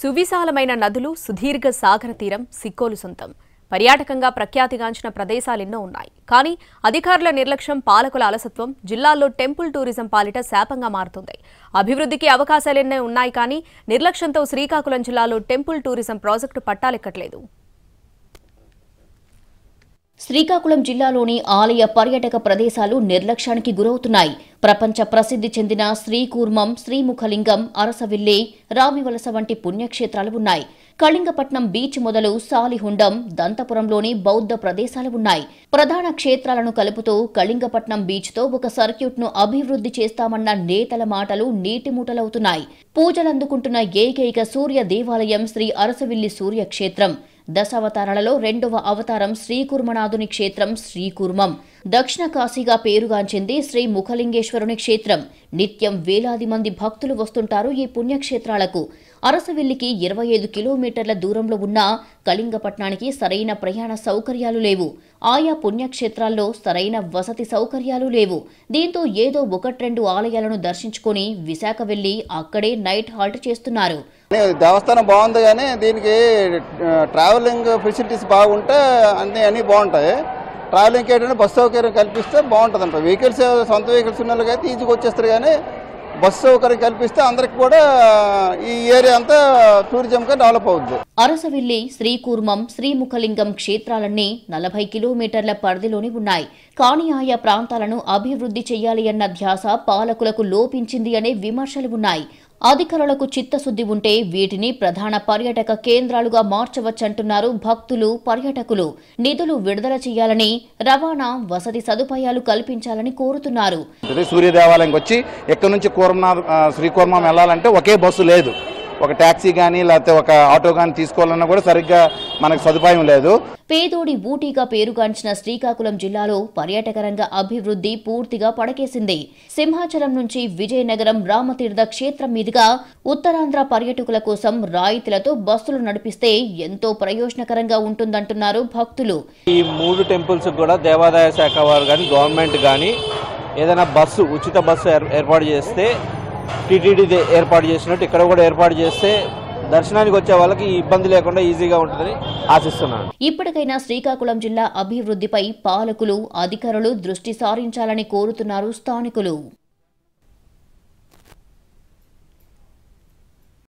సువిశాలమైన నదులు, సుదీర్ఘ సాగర తీరం సిక్కోలు సొంతం. పర్యాటకంగా ప్రఖ్యాతిగాంచిన ప్రదేశాలెన్నో ఉన్నాయి. కానీ అధికారుల నిర్లక్ష్యం, పాలకుల అలసత్వం జిల్లాల్లో టెంపుల్ టూరిజం పాలిట శాపంగా మారుతుంది. అభివృద్ధికి అవకాశాలెన్నో ఉన్నాయి, కానీ నిర్లక్ష్యంతో శ్రీకాకుళం జిల్లాలో టెంపుల్ టూరిజం ప్రాజెక్టు పట్టాలెక్కట్లేదు. శ్రీకాకుళం జిల్లాలోని ఆలయ పర్యాటక ప్రదేశాలు నిర్లక్ష్యానికి గురవుతున్నాయి. ప్రపంచ ప్రసిద్ధి చెందిన శ్రీకూర్మం, శ్రీముఖలింగం, అరసవిల్లి, రావివలస వంటి పుణ్యక్షేత్రాలు ఉన్నాయి. కళింగపట్నం బీచ్ మొదలు సాలిహుండం, దంతపురంలోని బౌద్ధ ప్రదేశాలు ఉన్నాయి. ప్రధాన క్షేత్రాలను కలుపుతూ కళింగపట్నం బీచ్తో ఒక సర్క్యూట్ను అభివృద్ధి చేస్తామన్న నేతల మాటలు నీటిమూటలవుతున్నాయి. పూజలందుకుంటున్న ఏకైక సూర్య దేవాలయం శ్రీ అరసవిల్లి సూర్యక్షేత్రం. దశావతారాలలో రెండవ అవతారం శ్రీకూర్మనాథుని క్షేత్రం శ్రీకూర్మం. దక్షిణ కాశీగా పేరుగాంచింది శ్రీ ముఖలింగేశ్వరుని క్షేత్రం. నిత్యం వేలాది మంది భక్తులు వస్తుంటారు ఈ పుణ్యక్షేత్రాలకు. అరసవిల్లికి 25 కిలోమీటర్ల దూరంలో ఉన్న కళింగపట్నానికి సరైన ప్రయాణ సౌకర్యాలు లేవు. ఆయా పుణ్యక్షేత్రాల్లో సరైన వసతి సౌకర్యాలు లేవు. దీంతో ఏదో 1-2 ఆలయాలను దర్శించుకుని విశాఖ వెళ్లి అక్కడే నైట్ హాల్ట్ చేస్తున్నారు. దేవస్థానం బాగుంది, కానీ దీనికి ట్రావెలింగ్ ఫెసిలిటీస్ బాగుంటే అన్నీ బాగుంటాయి. ట్రావెలింగ్ ఏంటంటే బస్సు సౌకర్యం కల్పిస్తే బాగుంటుంది అంట. వెహికల్స్, సొంత వెహికల్స్ ఉన్న వాళ్ళకైతే ఈజీగా వచ్చేస్తారు, కానీ బస్సు సౌకర్యం కల్పిస్తే అందరికి కూడా ఈ ఏరియా అంతా టూరిజంగా డెవలప్ అవుద్ది. అరసవిల్లి, శ్రీకూర్మం, శ్రీముఖలింగం క్షేత్రాలన్నీ 40 కిలోమీటర్ల పరిధిలోని ఉన్నాయి. కానీ ఆయా ప్రాంతాలను అభివృద్ధి చేయాలి అన్న ధ్యాస పాలకులకు లోపించింది అనే విమర్శలు ఉన్నాయి. అధికారులకు చిత్తశుద్ధి ఉంటే వీటిని ప్రధాన పర్యాటక కేంద్రాలుగా మార్చవచ్చంటున్నారు భక్తులు, పర్యాటకులు. నిధులు విడుదల చేయాలని, రవాణా, వసతి సదుపాయాలు కల్పించాలని కోరుతున్నారు. సూర్య దేవాలయంకి వచ్చి ఎక్కడి నుంచి శ్రీకూర్మం వెళ్లాలంటే ఒకే బస్సు లేదు. ఒక టాక్సీ కానీ లేకపోతే ఒక ఆటో కానీ తీసుకోవాలన్నా కూడా సరిగ్గా మనకు సదుపాయం లేదు. పేదోడి ఊటీగా పేరుగాంచిన శ్రీకాకుళం జిల్లాలో పర్యాటక రంగ అభివృద్ధి పూర్తిగా పడకేసింది. సింహాచలం నుంచి విజయనగరం, రామతీర్థ క్షేత్రం మీదుగా ఉత్తరాంధ్ర పర్యాటకుల కోసం రాయితీలతో బస్సులు నడిపిస్తే ఎంతో ప్రయోజనకరంగా ఉంటుందంటున్నారు భక్తులు. ఈ 3 టెంపుల్స్ కూడా దేవాదాయ శాఖ వారు కానీ, గవర్నమెంట్ కానీ ఏదైనా ఉచిత బస్సు ఏర్పాటు చేస్తే, టీటీడీ ఏర్పాటు చేసినట్టు ఇక్కడ కూడా ఏర్పాటు చేస్తే దర్శనానికి వచ్చే వాళ్ళకి ఇబ్బంది లేకుండా ఈజీగా ఉంటుందని ఆశిస్తున్నాను. ఇప్పటికైనా శ్రీకాకుళం జిల్లా అభివృద్ధిపై పాలకులు, అధికారులు దృష్టి సారించాలని కోరుతున్నారు స్థానికులు.